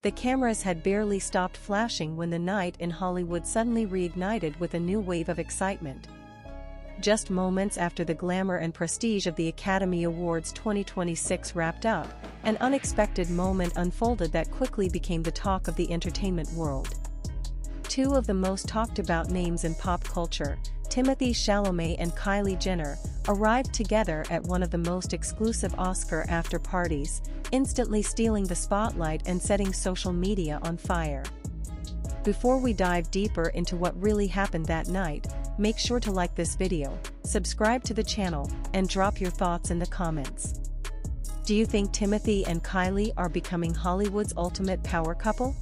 The cameras had barely stopped flashing when the night in Hollywood suddenly reignited with a new wave of excitement. Just moments after the glamour and prestige of the Academy Awards 2026 wrapped up, an unexpected moment unfolded that quickly became the talk of the entertainment world. Two of the most talked about names in pop culture, Timothée Chalamet and Kylie Jenner, arrived together at one of the most exclusive Oscar after-parties, instantly stealing the spotlight and setting social media on fire. Before we dive deeper into what really happened that night, make sure to like this video, subscribe to the channel, and drop your thoughts in the comments. Do you think Timothée and Kylie are becoming Hollywood's ultimate power couple?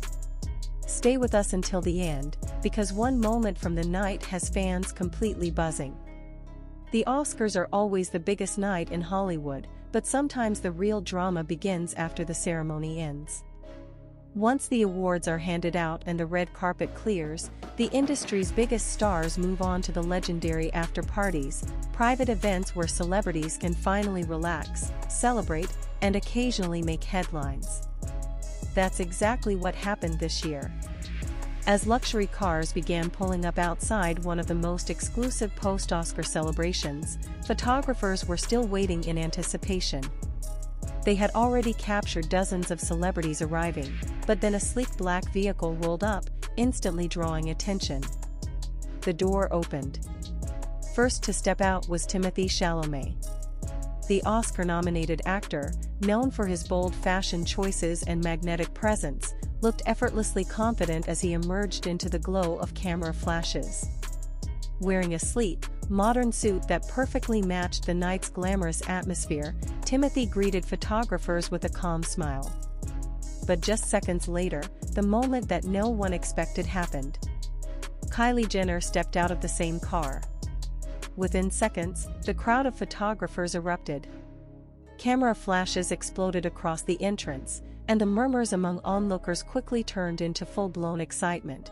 Stay with us until the end, because one moment from the night has fans completely buzzing. The Oscars are always the biggest night in Hollywood, but sometimes the real drama begins after the ceremony ends. Once the awards are handed out and the red carpet clears, the industry's biggest stars move on to the legendary after-parties, private events where celebrities can finally relax, celebrate, and occasionally make headlines. That's exactly what happened this year. As luxury cars began pulling up outside one of the most exclusive post-Oscar celebrations, photographers were still waiting in anticipation. They had already captured dozens of celebrities arriving, but then a sleek black vehicle rolled up, instantly drawing attention. The door opened. First to step out was Timothée Chalamet. The Oscar-nominated actor, known for his bold fashion choices and magnetic presence, looked effortlessly confident as he emerged into the glow of camera flashes. Wearing a sleek, modern suit that perfectly matched the night's glamorous atmosphere, Timothée greeted photographers with a calm smile. But just seconds later, the moment that no one expected happened. Kylie Jenner stepped out of the same car. Within seconds, the crowd of photographers erupted. Camera flashes exploded across the entrance, and the murmurs among onlookers quickly turned into full-blown excitement.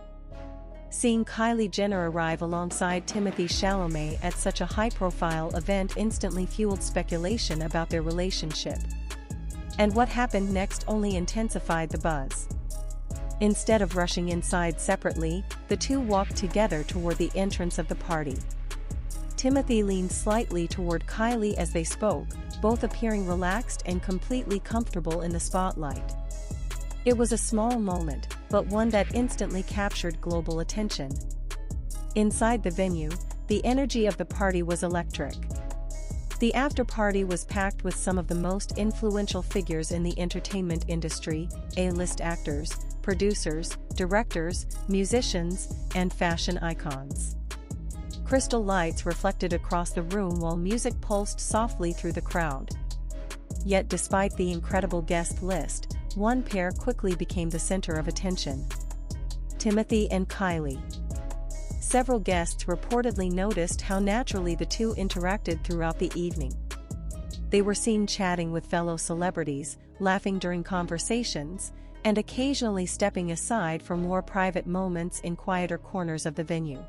Seeing Kylie Jenner arrive alongside Timothée Chalamet at such a high-profile event instantly fueled speculation about their relationship. And what happened next only intensified the buzz. Instead of rushing inside separately, the two walked together toward the entrance of the party. Timothée leaned slightly toward Kylie as they spoke, both appearing relaxed and completely comfortable in the spotlight. It was a small moment, but one that instantly captured global attention. Inside the venue, the energy of the party was electric. The after-party was packed with some of the most influential figures in the entertainment industry, A-list actors, producers, directors, musicians, and fashion icons. Crystal lights reflected across the room while music pulsed softly through the crowd. Yet despite the incredible guest list, one pair quickly became the center of attention. Timothée and Kylie. Several guests reportedly noticed how naturally the two interacted throughout the evening. They were seen chatting with fellow celebrities, laughing during conversations, and occasionally stepping aside for more private moments in quieter corners of the venue.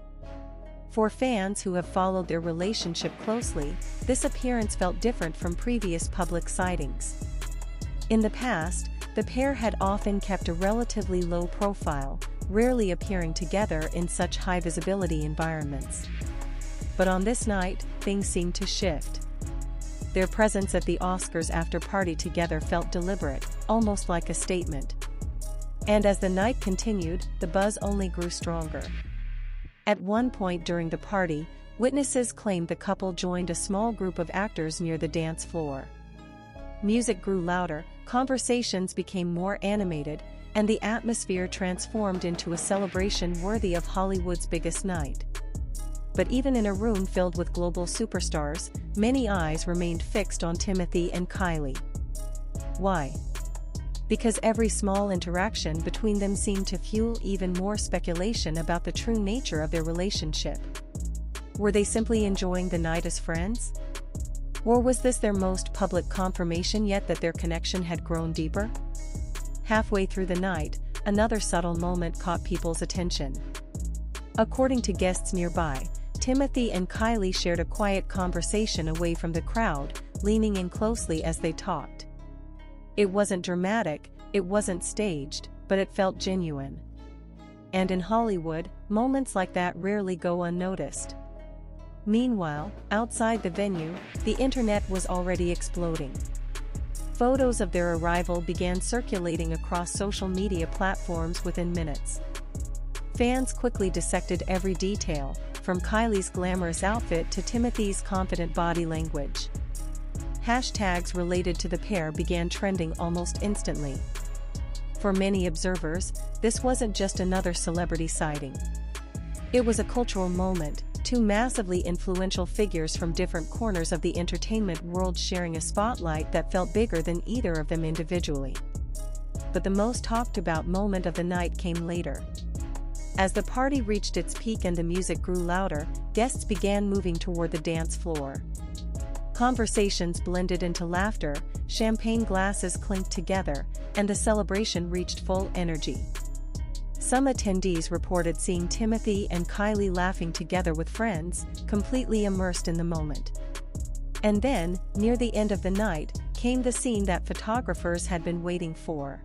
For fans who have followed their relationship closely, this appearance felt different from previous public sightings. In the past, the pair had often kept a relatively low profile, rarely appearing together in such high-visibility environments. But on this night, things seemed to shift. Their presence at the Oscars after-party together felt deliberate, almost like a statement. And as the night continued, the buzz only grew stronger. At one point during the party, witnesses claimed the couple joined a small group of actors near the dance floor. Music grew louder, conversations became more animated, and the atmosphere transformed into a celebration worthy of Hollywood's biggest night. But even in a room filled with global superstars, many eyes remained fixed on Timothée and Kylie. Why? Because every small interaction between them seemed to fuel even more speculation about the true nature of their relationship. Were they simply enjoying the night as friends? Or was this their most public confirmation yet that their connection had grown deeper? Halfway through the night, another subtle moment caught people's attention. According to guests nearby, Timothée and Kylie shared a quiet conversation away from the crowd, leaning in closely as they talked. It wasn't dramatic, it wasn't staged, but it felt genuine. And in Hollywood, moments like that rarely go unnoticed. Meanwhile, outside the venue, the internet was already exploding. Photos of their arrival began circulating across social media platforms within minutes. Fans quickly dissected every detail, from Kylie's glamorous outfit to Timothee's confident body language. Hashtags related to the pair began trending almost instantly. For many observers, this wasn't just another celebrity sighting. It was a cultural moment, two massively influential figures from different corners of the entertainment world sharing a spotlight that felt bigger than either of them individually. But the most talked about moment of the night came later. As the party reached its peak and the music grew louder, guests began moving toward the dance floor. Conversations blended into laughter, champagne glasses clinked together, and the celebration reached full energy. Some attendees reported seeing Timothee and Kylie laughing together with friends, completely immersed in the moment. And then, near the end of the night, came the scene that photographers had been waiting for.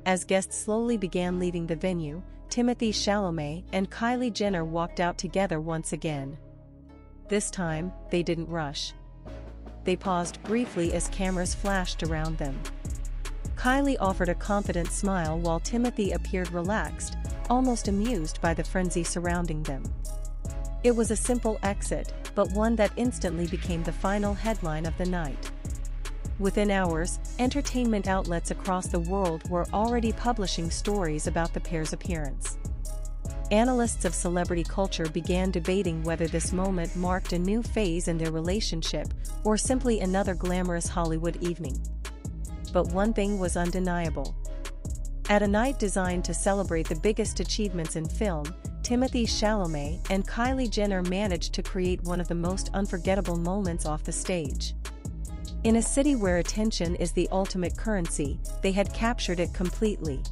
As guests slowly began leaving the venue, Timothée Chalamet and Kylie Jenner walked out together once again. This time, they didn't rush. They paused briefly as cameras flashed around them. Kylie offered a confident smile while Timothee appeared relaxed, almost amused by the frenzy surrounding them. It was a simple exit, but one that instantly became the final headline of the night. Within hours, entertainment outlets across the world were already publishing stories about the pair's appearance. Analysts of celebrity culture began debating whether this moment marked a new phase in their relationship or simply another glamorous Hollywood evening. But one thing was undeniable. At a night designed to celebrate the biggest achievements in film, Timothée Chalamet and Kylie Jenner managed to create one of the most unforgettable moments off the stage. In a city where attention is the ultimate currency, they had captured it completely.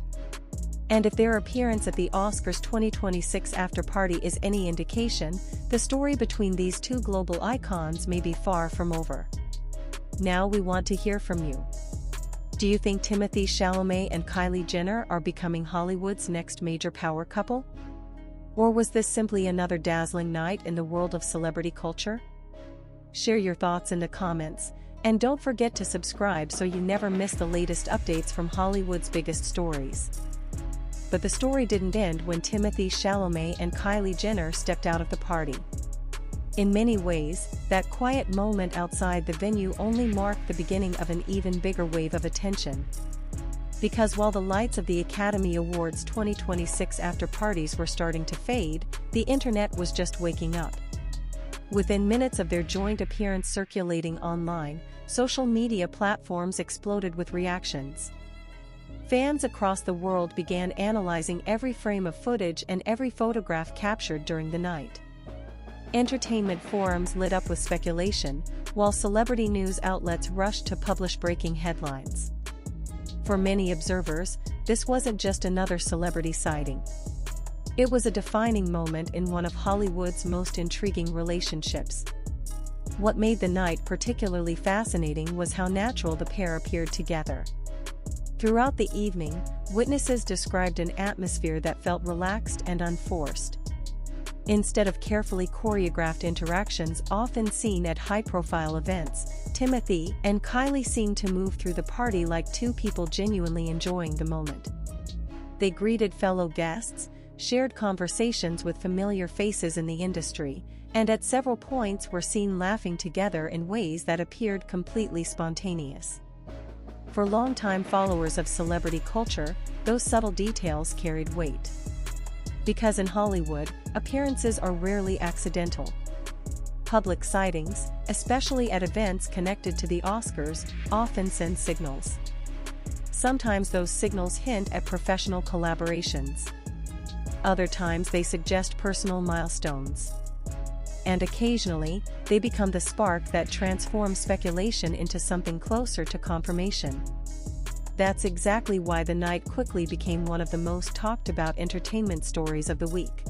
And if their appearance at the Oscars 2026 after-party is any indication, the story between these two global icons may be far from over. Now we want to hear from you. Do you think Timothée Chalamet and Kylie Jenner are becoming Hollywood's next major power couple? Or was this simply another dazzling night in the world of celebrity culture? Share your thoughts in the comments, and don't forget to subscribe so you never miss the latest updates from Hollywood's biggest stories. But the story didn't end when Timothée Chalamet and Kylie Jenner stepped out of the party. In many ways, that quiet moment outside the venue only marked the beginning of an even bigger wave of attention. Because while the lights of the Academy Awards 2026 after-parties were starting to fade, the internet was just waking up. Within minutes of their joint appearance circulating online, social media platforms exploded with reactions. Fans across the world began analyzing every frame of footage and every photograph captured during the night. Entertainment forums lit up with speculation, while celebrity news outlets rushed to publish breaking headlines. For many observers, this wasn't just another celebrity sighting. It was a defining moment in one of Hollywood's most intriguing relationships. What made the night particularly fascinating was how natural the pair appeared together. Throughout the evening, witnesses described an atmosphere that felt relaxed and unforced. Instead of carefully choreographed interactions often seen at high-profile events, Timothee and Kylie seemed to move through the party like two people genuinely enjoying the moment. They greeted fellow guests, shared conversations with familiar faces in the industry, and at several points were seen laughing together in ways that appeared completely spontaneous. For longtime followers of celebrity culture, those subtle details carried weight. Because in Hollywood, appearances are rarely accidental. Public sightings, especially at events connected to the Oscars, often send signals. Sometimes those signals hint at professional collaborations. Other times they suggest personal milestones. And occasionally, they become the spark that transforms speculation into something closer to confirmation. That's exactly why the night quickly became one of the most talked about entertainment stories of the week.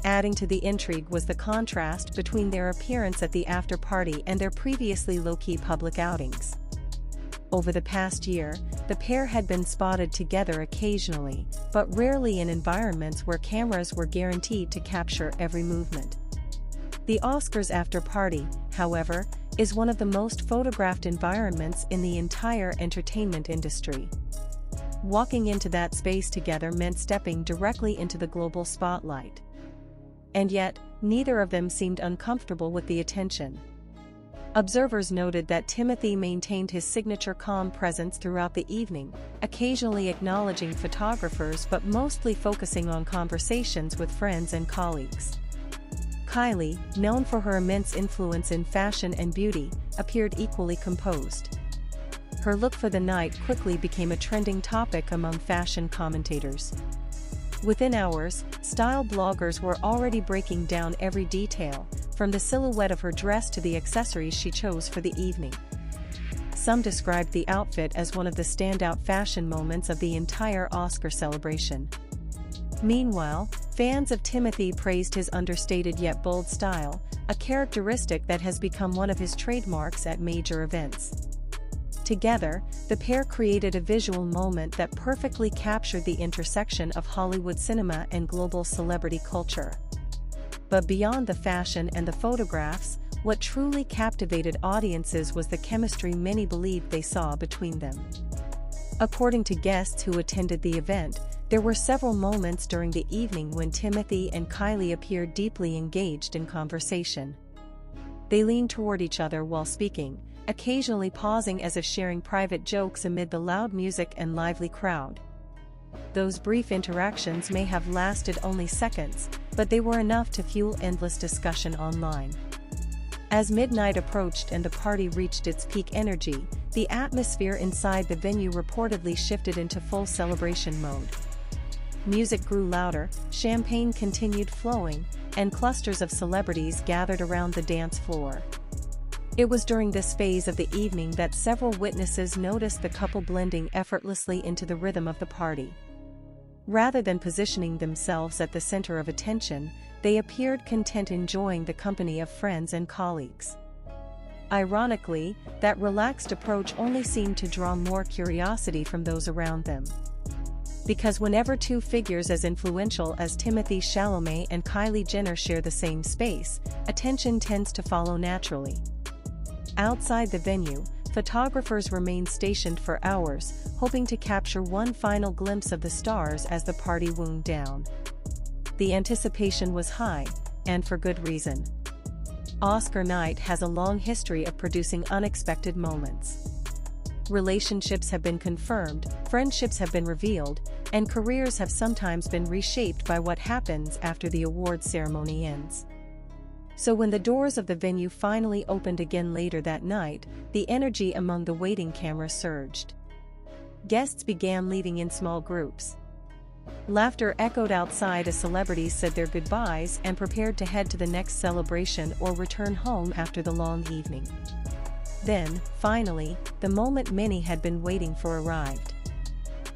Adding to the intrigue was the contrast between their appearance at the after-party and their previously low-key public outings. Over the past year, the pair had been spotted together occasionally, but rarely in environments where cameras were guaranteed to capture every movement. The Oscars after party, however, is one of the most photographed environments in the entire entertainment industry. Walking into that space together meant stepping directly into the global spotlight. And yet, neither of them seemed uncomfortable with the attention. Observers noted that Timothee maintained his signature calm presence throughout the evening, occasionally acknowledging photographers but mostly focusing on conversations with friends and colleagues. Kylie, known for her immense influence in fashion and beauty, appeared equally composed. Her look for the night quickly became a trending topic among fashion commentators. Within hours, style bloggers were already breaking down every detail, from the silhouette of her dress to the accessories she chose for the evening. Some described the outfit as one of the standout fashion moments of the entire Oscar celebration. Meanwhile, fans of Timothee praised his understated yet bold style, a characteristic that has become one of his trademarks at major events. Together, the pair created a visual moment that perfectly captured the intersection of Hollywood cinema and global celebrity culture. But beyond the fashion and the photographs, what truly captivated audiences was the chemistry many believed they saw between them. According to guests who attended the event, there were several moments during the evening when Timothee and Kylie appeared deeply engaged in conversation. They leaned toward each other while speaking, occasionally pausing as if sharing private jokes amid the loud music and lively crowd. Those brief interactions may have lasted only seconds, but they were enough to fuel endless discussion online. As midnight approached and the party reached its peak energy, the atmosphere inside the venue reportedly shifted into full celebration mode. Music grew louder, champagne continued flowing, and clusters of celebrities gathered around the dance floor. It was during this phase of the evening that several witnesses noticed the couple blending effortlessly into the rhythm of the party. Rather than positioning themselves at the center of attention, they appeared content enjoying the company of friends and colleagues. Ironically, that relaxed approach only seemed to draw more curiosity from those around them. Because whenever two figures as influential as Timothée Chalamet and Kylie Jenner share the same space, attention tends to follow naturally. Outside the venue, photographers remained stationed for hours, hoping to capture one final glimpse of the stars as the party wound down. The anticipation was high, and for good reason. Oscar night has a long history of producing unexpected moments. Relationships have been confirmed, friendships have been revealed, and careers have sometimes been reshaped by what happens after the award ceremony ends. So when the doors of the venue finally opened again later that night, the energy among the waiting cameras surged. Guests began leaving in small groups. Laughter echoed outside as celebrities said their goodbyes and prepared to head to the next celebration or return home after the long evening. Then, finally, the moment many had been waiting for arrived.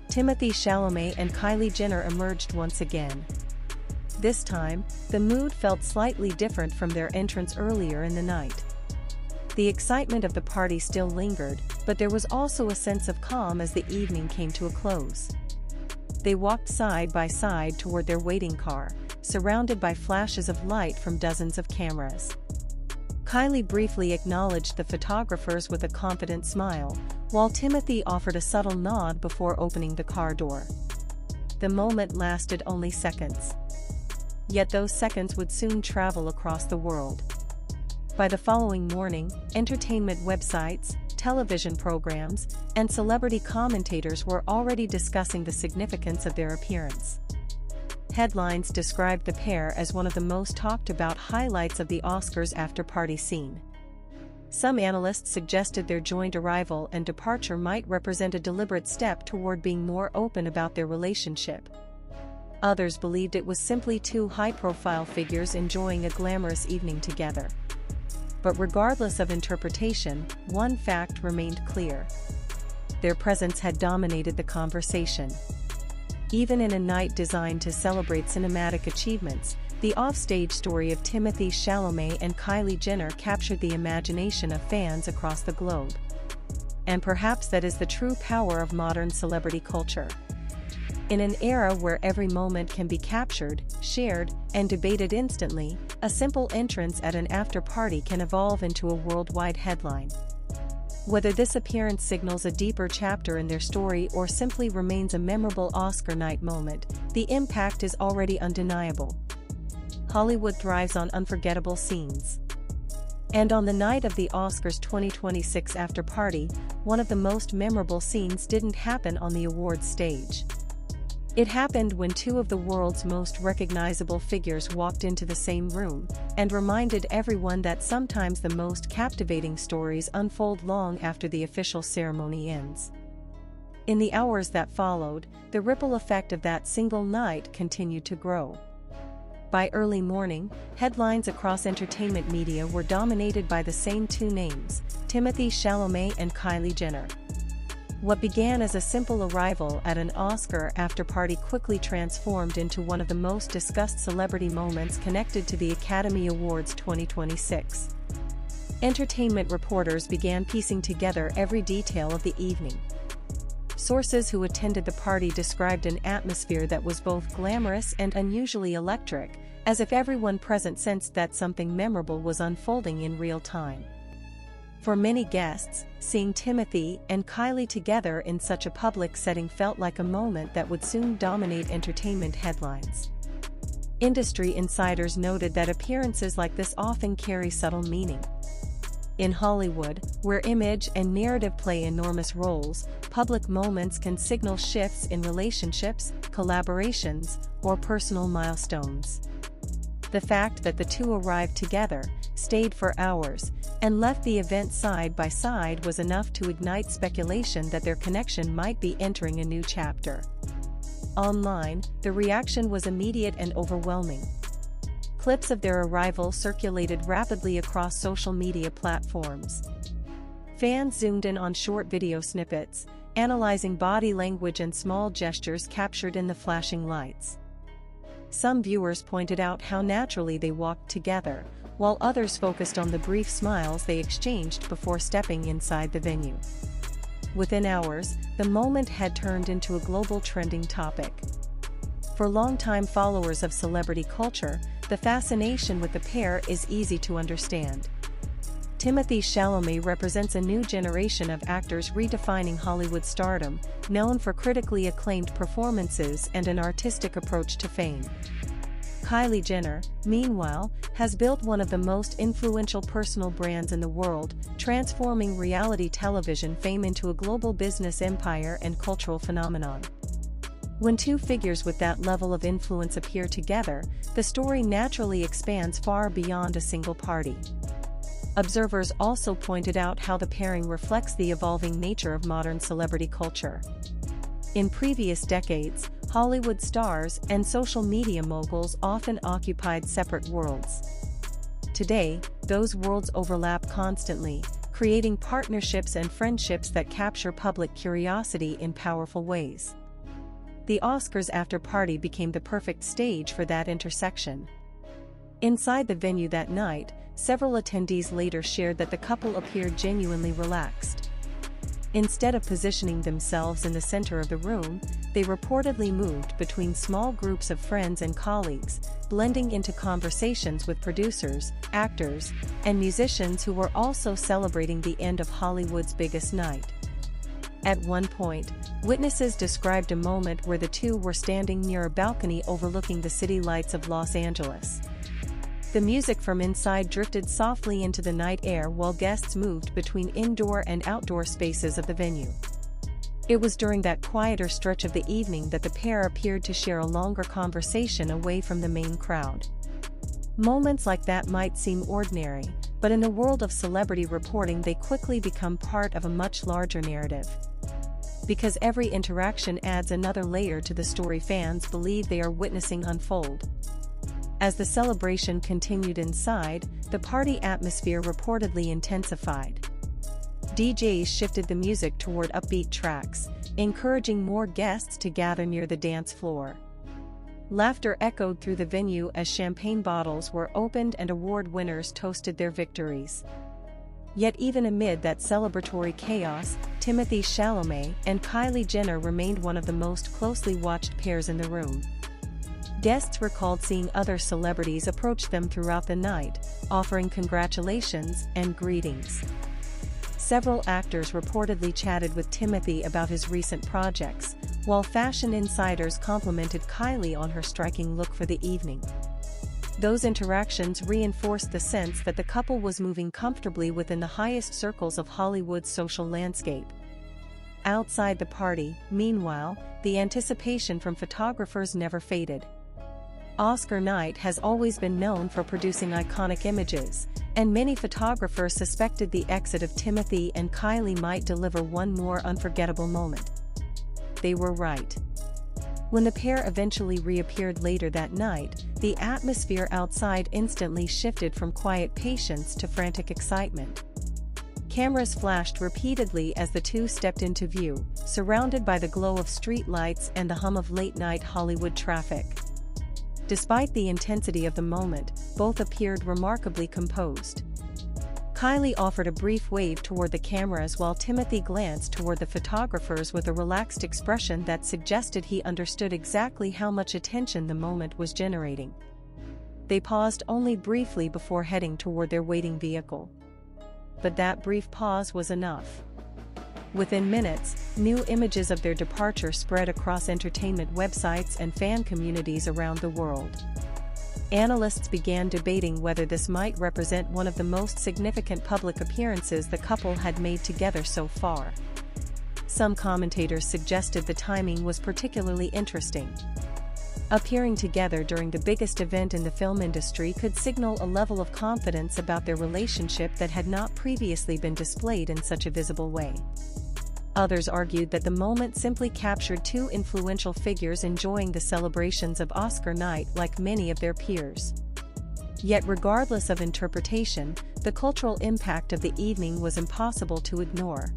Timothée Chalamet and Kylie Jenner emerged once again. This time, the mood felt slightly different from their entrance earlier in the night. The excitement of the party still lingered, but there was also a sense of calm as the evening came to a close. They walked side by side toward their waiting car, surrounded by flashes of light from dozens of cameras. Kylie briefly acknowledged the photographers with a confident smile, while Timothee offered a subtle nod before opening the car door. The moment lasted only seconds. Yet those seconds would soon travel across the world. By the following morning, entertainment websites, television programs, and celebrity commentators were already discussing the significance of their appearance. Headlines described the pair as one of the most talked about highlights of the Oscars after-party scene. Some analysts suggested their joint arrival and departure might represent a deliberate step toward being more open about their relationship. Others believed it was simply two high-profile figures enjoying a glamorous evening together. But regardless of interpretation, one fact remained clear. Their presence had dominated the conversation. Even in a night designed to celebrate cinematic achievements, the offstage story of Timothée Chalamet and Kylie Jenner captured the imagination of fans across the globe. and perhaps that is the true power of modern celebrity culture. In an era where every moment can be captured, shared, and debated instantly, a simple entrance at an after-party can evolve into a worldwide headline. Whether this appearance signals a deeper chapter in their story or simply remains a memorable Oscar night moment, the impact is already undeniable. Hollywood thrives on unforgettable scenes. And on the night of the Oscars 2026 after-party, one of the most memorable scenes didn't happen on the awards stage. It happened when two of the world's most recognizable figures walked into the same room, and reminded everyone that sometimes the most captivating stories unfold long after the official ceremony ends. In the hours that followed, the ripple effect of that single night continued to grow. By early morning, headlines across entertainment media were dominated by the same two names, Timothée Chalamet and Kylie Jenner. What began as a simple arrival at an Oscar after-party quickly transformed into one of the most discussed celebrity moments connected to the Academy Awards 2026. Entertainment reporters began piecing together every detail of the evening. Sources who attended the party described an atmosphere that was both glamorous and unusually electric, as if everyone present sensed that something memorable was unfolding in real time. For many guests, seeing Timothee and Kylie together in such a public setting felt like a moment that would soon dominate entertainment headlines. Industry insiders noted that appearances like this often carry subtle meaning. In Hollywood, where image and narrative play enormous roles, public moments can signal shifts in relationships, collaborations, or personal milestones. The fact that the two arrived together, stayed for hours, and left the event side by side was enough to ignite speculation that their connection might be entering a new chapter. Online, the reaction was immediate and overwhelming. Clips of their arrival circulated rapidly across social media platforms. Fans zoomed in on short video snippets, analyzing body language and small gestures captured in the flashing lights. Some viewers pointed out how naturally they walked together, while others focused on the brief smiles they exchanged before stepping inside the venue. Within hours, the moment had turned into a global trending topic. For longtime followers of celebrity culture, the fascination with the pair is easy to understand. Timothée Chalamet represents a new generation of actors redefining Hollywood stardom, known for critically acclaimed performances and an artistic approach to fame. Kylie Jenner, meanwhile, has built one of the most influential personal brands in the world, transforming reality television fame into a global business empire and cultural phenomenon. When two figures with that level of influence appear together, the story naturally expands far beyond a single party. Observers also pointed out how the pairing reflects the evolving nature of modern celebrity culture. In previous decades, Hollywood stars and social media moguls often occupied separate worlds. Today, those worlds overlap constantly, creating partnerships and friendships that capture public curiosity in powerful ways. The Oscars after-party became the perfect stage for that intersection. Inside the venue that night, several attendees later shared that the couple appeared genuinely relaxed. Instead of positioning themselves in the center of the room, they reportedly moved between small groups of friends and colleagues, blending into conversations with producers, actors, and musicians who were also celebrating the end of Hollywood's biggest night. At one point, witnesses described a moment where the two were standing near a balcony overlooking the city lights of Los Angeles. The music from inside drifted softly into the night air while guests moved between indoor and outdoor spaces of the venue. It was during that quieter stretch of the evening that the pair appeared to share a longer conversation away from the main crowd. Moments like that might seem ordinary, but in the world of celebrity reporting they quickly become part of a much larger narrative. Because every interaction adds another layer to the story fans believe they are witnessing unfold. As the celebration continued inside, the party atmosphere reportedly intensified. DJs shifted the music toward upbeat tracks, encouraging more guests to gather near the dance floor. Laughter echoed through the venue as champagne bottles were opened and award winners toasted their victories. Yet even amid that celebratory chaos, Timothée Chalamet and Kylie Jenner remained one of the most closely watched pairs in the room. Guests recalled seeing other celebrities approach them throughout the night, offering congratulations and greetings. Several actors reportedly chatted with Timothee about his recent projects, while fashion insiders complimented Kylie on her striking look for the evening. Those interactions reinforced the sense that the couple was moving comfortably within the highest circles of Hollywood's social landscape. Outside the party, meanwhile, the anticipation from photographers never faded. Oscar night has always been known for producing iconic images, and many photographers suspected the exit of Timothee and Kylie might deliver one more unforgettable moment. They were right. When the pair eventually reappeared later that night, the atmosphere outside instantly shifted from quiet patience to frantic excitement. Cameras flashed repeatedly as the two stepped into view, surrounded by the glow of street lights and the hum of late-night Hollywood traffic. Despite the intensity of the moment, both appeared remarkably composed. Kylie offered a brief wave toward the cameras while Timothee glanced toward the photographers with a relaxed expression that suggested he understood exactly how much attention the moment was generating. They paused only briefly before heading toward their waiting vehicle. But that brief pause was enough. Within minutes, new images of their departure spread across entertainment websites and fan communities around the world. Analysts began debating whether this might represent one of the most significant public appearances the couple had made together so far. Some commentators suggested the timing was particularly interesting. Appearing together during the biggest event in the film industry could signal a level of confidence about their relationship that had not previously been displayed in such a visible way. Others argued that the moment simply captured two influential figures enjoying the celebrations of Oscar night like many of their peers. Yet regardless of interpretation, the cultural impact of the evening was impossible to ignore.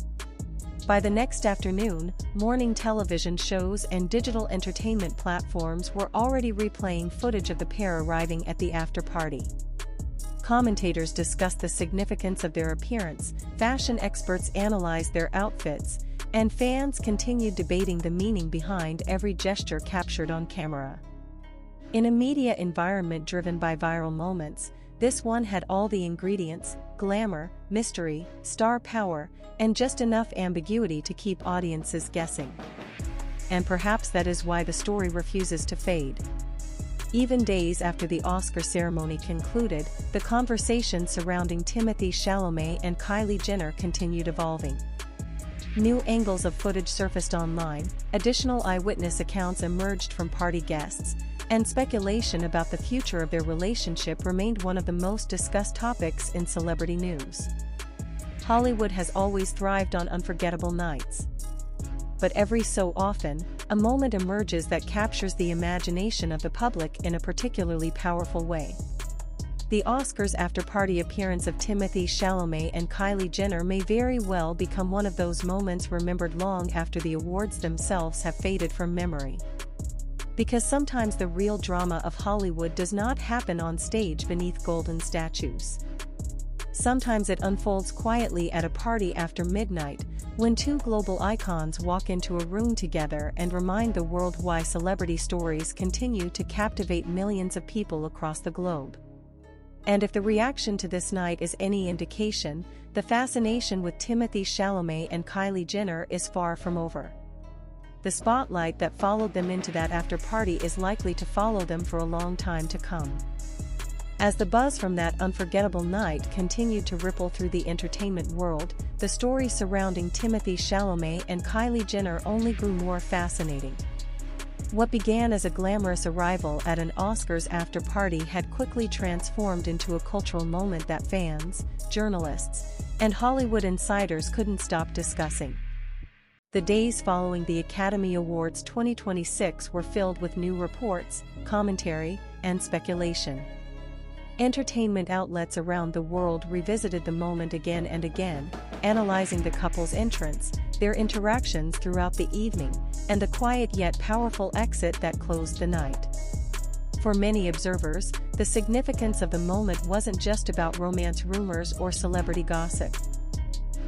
By the next afternoon, morning television shows and digital entertainment platforms were already replaying footage of the pair arriving at the after-party. Commentators discussed the significance of their appearance, fashion experts analyzed their outfits, and fans continued debating the meaning behind every gesture captured on camera. In a media environment driven by viral moments, this one had all the ingredients: glamour, mystery, star power, and just enough ambiguity to keep audiences guessing. And perhaps that is why the story refuses to fade. Even days after the Oscar ceremony concluded, the conversation surrounding Timothée Chalamet and Kylie Jenner continued evolving. New angles of footage surfaced online, additional eyewitness accounts emerged from party guests, and speculation about the future of their relationship remained one of the most discussed topics in celebrity news. Hollywood has always thrived on unforgettable nights. But every so often, a moment emerges that captures the imagination of the public in a particularly powerful way. The Oscars after-party appearance of Timothée Chalamet and Kylie Jenner may very well become one of those moments remembered long after the awards themselves have faded from memory. Because sometimes the real drama of Hollywood does not happen on stage beneath golden statues. Sometimes it unfolds quietly at a party after midnight, when two global icons walk into a room together and remind the world why celebrity stories continue to captivate millions of people across the globe. And if the reaction to this night is any indication, the fascination with Timothée Chalamet and Kylie Jenner is far from over. The spotlight that followed them into that after-party is likely to follow them for a long time to come. As the buzz from that unforgettable night continued to ripple through the entertainment world, the story surrounding Timothée Chalamet and Kylie Jenner only grew more fascinating. What began as a glamorous arrival at an Oscars after-party had quickly transformed into a cultural moment that fans, journalists, and Hollywood insiders couldn't stop discussing. The days following the Academy Awards 2026 were filled with new reports, commentary, and speculation. Entertainment outlets around the world revisited the moment again and again, analyzing the couple's entrance, their interactions throughout the evening, and the quiet yet powerful exit that closed the night. For many observers, the significance of the moment wasn't just about romance rumors or celebrity gossip.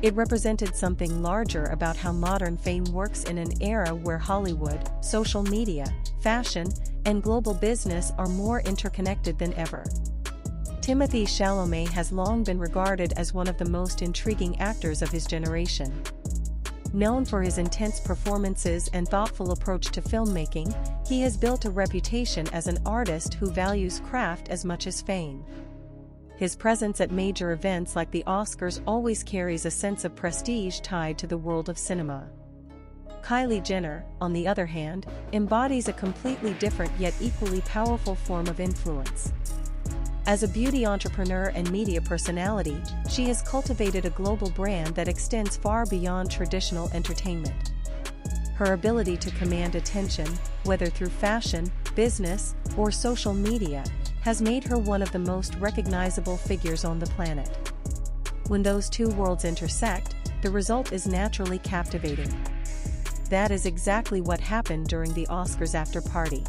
It represented something larger about how modern fame works in an era where Hollywood, social media, fashion, and global business are more interconnected than ever. Timothée Chalamet has long been regarded as one of the most intriguing actors of his generation. Known for his intense performances and thoughtful approach to filmmaking, he has built a reputation as an artist who values craft as much as fame. His presence at major events like the Oscars always carries a sense of prestige tied to the world of cinema. Kylie Jenner, on the other hand, embodies a completely different yet equally powerful form of influence. As a beauty entrepreneur and media personality, she has cultivated a global brand that extends far beyond traditional entertainment. Her ability to command attention, whether through fashion, business, or social media, has made her one of the most recognizable figures on the planet. When those two worlds intersect, the result is naturally captivating. That is exactly what happened during the Oscars after party.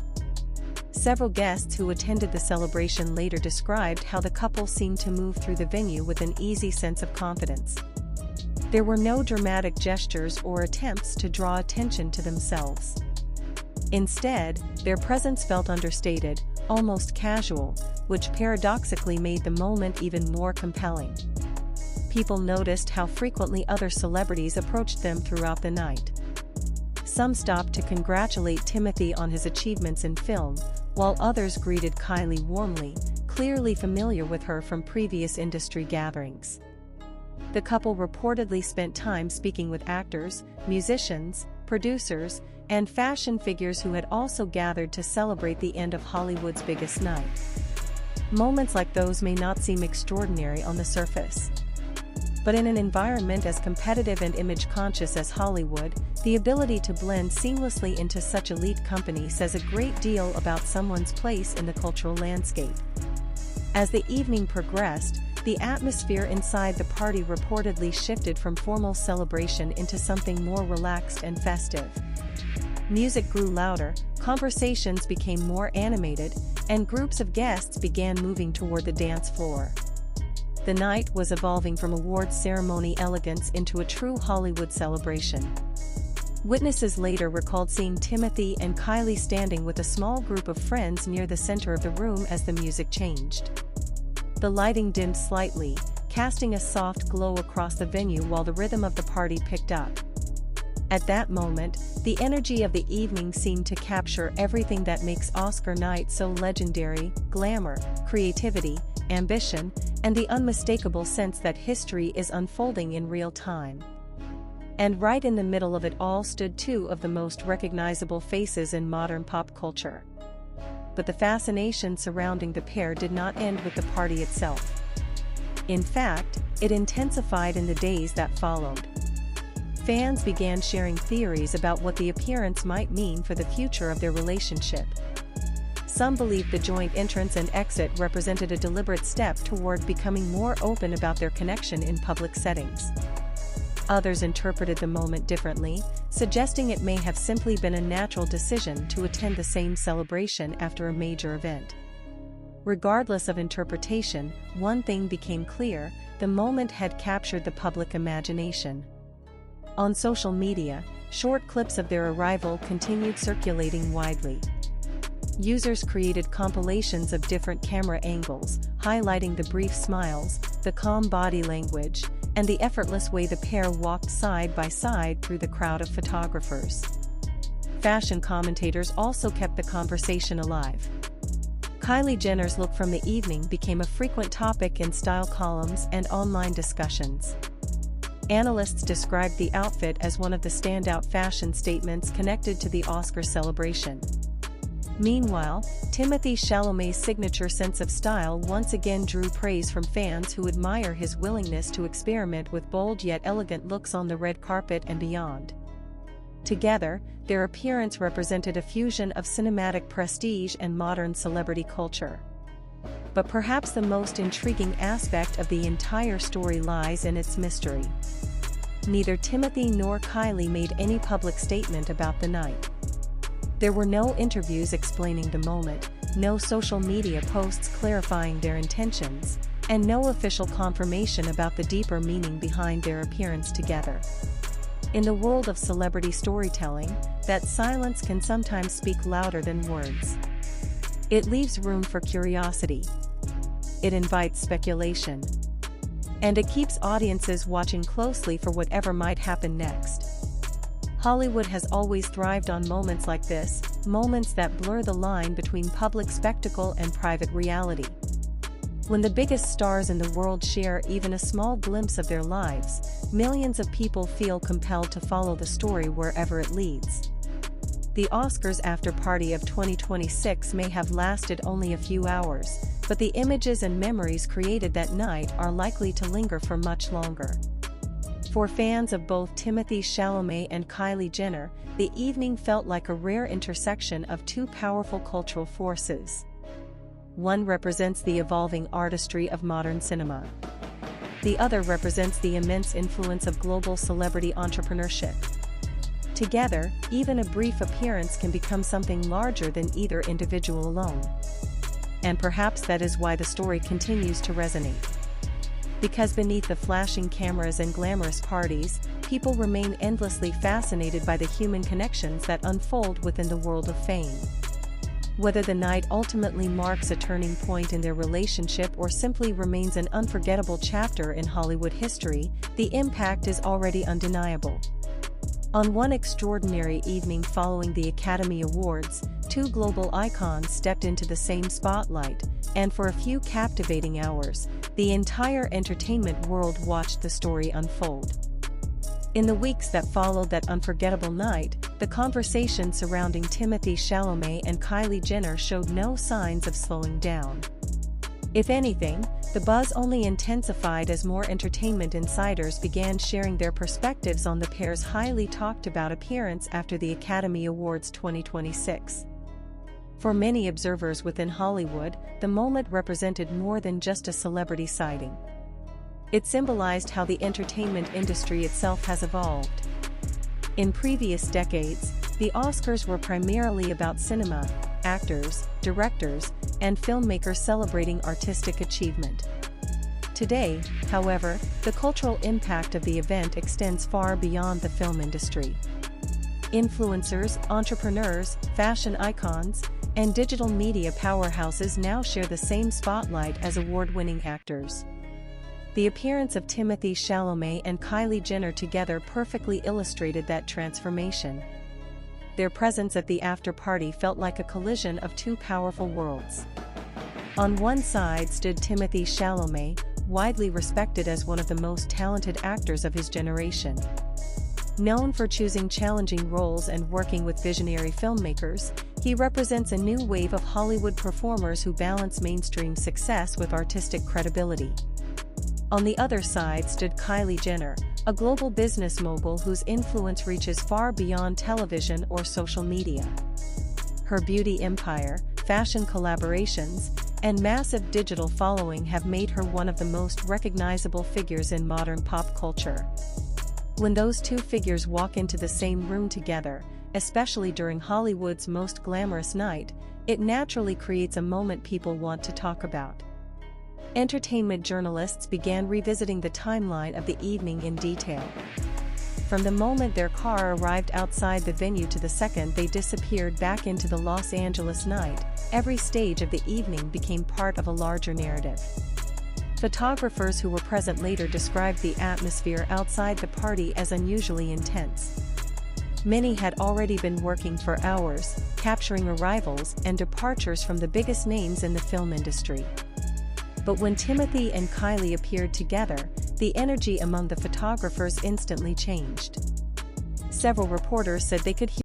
Several guests who attended the celebration later described how the couple seemed to move through the venue with an easy sense of confidence. There were no dramatic gestures or attempts to draw attention to themselves. Instead, their presence felt understated, almost casual, which paradoxically made the moment even more compelling. People noticed how frequently other celebrities approached them throughout the night. Some stopped to congratulate Timothee on his achievements in film, while others greeted Kylie warmly, clearly familiar with her from previous industry gatherings. The couple reportedly spent time speaking with actors, musicians, producers, and fashion figures who had also gathered to celebrate the end of Hollywood's biggest night. Moments like those may not seem extraordinary on the surface. But in an environment as competitive and image-conscious as Hollywood, the ability to blend seamlessly into such elite company says a great deal about someone's place in the cultural landscape. As the evening progressed, the atmosphere inside the party reportedly shifted from formal celebration into something more relaxed and festive. Music grew louder, conversations became more animated, and groups of guests began moving toward the dance floor. The night was evolving from awards ceremony elegance into a true Hollywood celebration. Witnesses later recalled seeing Timothee and Kylie standing with a small group of friends near the center of the room as the music changed. The lighting dimmed slightly, casting a soft glow across the venue while the rhythm of the party picked up. At that moment, the energy of the evening seemed to capture everything that makes Oscar night so legendary: glamour, creativity, ambition, and the unmistakable sense that history is unfolding in real time. And right in the middle of it all stood two of the most recognizable faces in modern pop culture. But the fascination surrounding the pair did not end with the party itself. In fact, it intensified in the days that followed. Fans began sharing theories about what the appearance might mean for the future of their relationship. Some believed the joint entrance and exit represented a deliberate step toward becoming more open about their connection in public settings. Others interpreted the moment differently, suggesting it may have simply been a natural decision to attend the same celebration after a major event. Regardless of interpretation, one thing became clear: the moment had captured the public imagination. On social media, short clips of their arrival continued circulating widely. Users created compilations of different camera angles, highlighting the brief smiles, the calm body language, and the effortless way the pair walked side by side through the crowd of photographers. Fashion commentators also kept the conversation alive. Kylie Jenner's look from the evening became a frequent topic in style columns and online discussions. Analysts described the outfit as one of the standout fashion statements connected to the Oscar celebration. Meanwhile, Timothée Chalamet's signature sense of style once again drew praise from fans who admire his willingness to experiment with bold yet elegant looks on the red carpet and beyond. Together, their appearance represented a fusion of cinematic prestige and modern celebrity culture. But perhaps the most intriguing aspect of the entire story lies in its mystery. Neither Timothee nor Kylie made any public statement about the night. There were no interviews explaining the moment, no social media posts clarifying their intentions, and no official confirmation about the deeper meaning behind their appearance together. In the world of celebrity storytelling, that silence can sometimes speak louder than words. It leaves room for curiosity. It invites speculation. And it keeps audiences watching closely for whatever might happen next. Hollywood has always thrived on moments like this, moments that blur the line between public spectacle and private reality. When the biggest stars in the world share even a small glimpse of their lives, millions of people feel compelled to follow the story wherever it leads. The Oscars after-party of 2026 may have lasted only a few hours, but the images and memories created that night are likely to linger for much longer. For fans of both Timothée Chalamet and Kylie Jenner, the evening felt like a rare intersection of two powerful cultural forces. One represents the evolving artistry of modern cinema. The other represents the immense influence of global celebrity entrepreneurship. Together, even a brief appearance can become something larger than either individual alone. And perhaps that is why the story continues to resonate. Because beneath the flashing cameras and glamorous parties, people remain endlessly fascinated by the human connections that unfold within the world of fame. Whether the night ultimately marks a turning point in their relationship or simply remains an unforgettable chapter in Hollywood history, the impact is already undeniable. On one extraordinary evening following the Academy Awards, two global icons stepped into the same spotlight, and for a few captivating hours, the entire entertainment world watched the story unfold. In the weeks that followed that unforgettable night, the conversation surrounding Timothée Chalamet and Kylie Jenner showed no signs of slowing down. If anything, the buzz only intensified as more entertainment insiders began sharing their perspectives on the pair's highly talked about appearance after the Academy Awards 2026. For many observers within Hollywood, the moment represented more than just a celebrity sighting. It symbolized how the entertainment industry itself has evolved. In previous decades, the Oscars were primarily about cinema, actors, directors, and filmmakers celebrating artistic achievement. Today, however, the cultural impact of the event extends far beyond the film industry. Influencers, entrepreneurs, fashion icons, and digital media powerhouses now share the same spotlight as award-winning actors. The appearance of Timothée Chalamet and Kylie Jenner together perfectly illustrated that transformation. Their presence at the after-party felt like a collision of two powerful worlds. On one side stood Timothée Chalamet, widely respected as one of the most talented actors of his generation. Known for choosing challenging roles and working with visionary filmmakers, he represents a new wave of Hollywood performers who balance mainstream success with artistic credibility. On the other side stood Kylie Jenner, a global business mogul whose influence reaches far beyond television or social media. Her beauty empire, fashion collaborations, and massive digital following have made her one of the most recognizable figures in modern pop culture. When those two figures walk into the same room together, especially during Hollywood's most glamorous night, it naturally creates a moment people want to talk about. Entertainment journalists began revisiting the timeline of the evening in detail. From the moment their car arrived outside the venue to the second they disappeared back into the Los Angeles night, every stage of the evening became part of a larger narrative. Photographers who were present later described the atmosphere outside the party as unusually intense. Many had already been working for hours, capturing arrivals and departures from the biggest names in the film industry. But when Timothée and Kylie appeared together, the energy among the photographers instantly changed. Several reporters said they could hear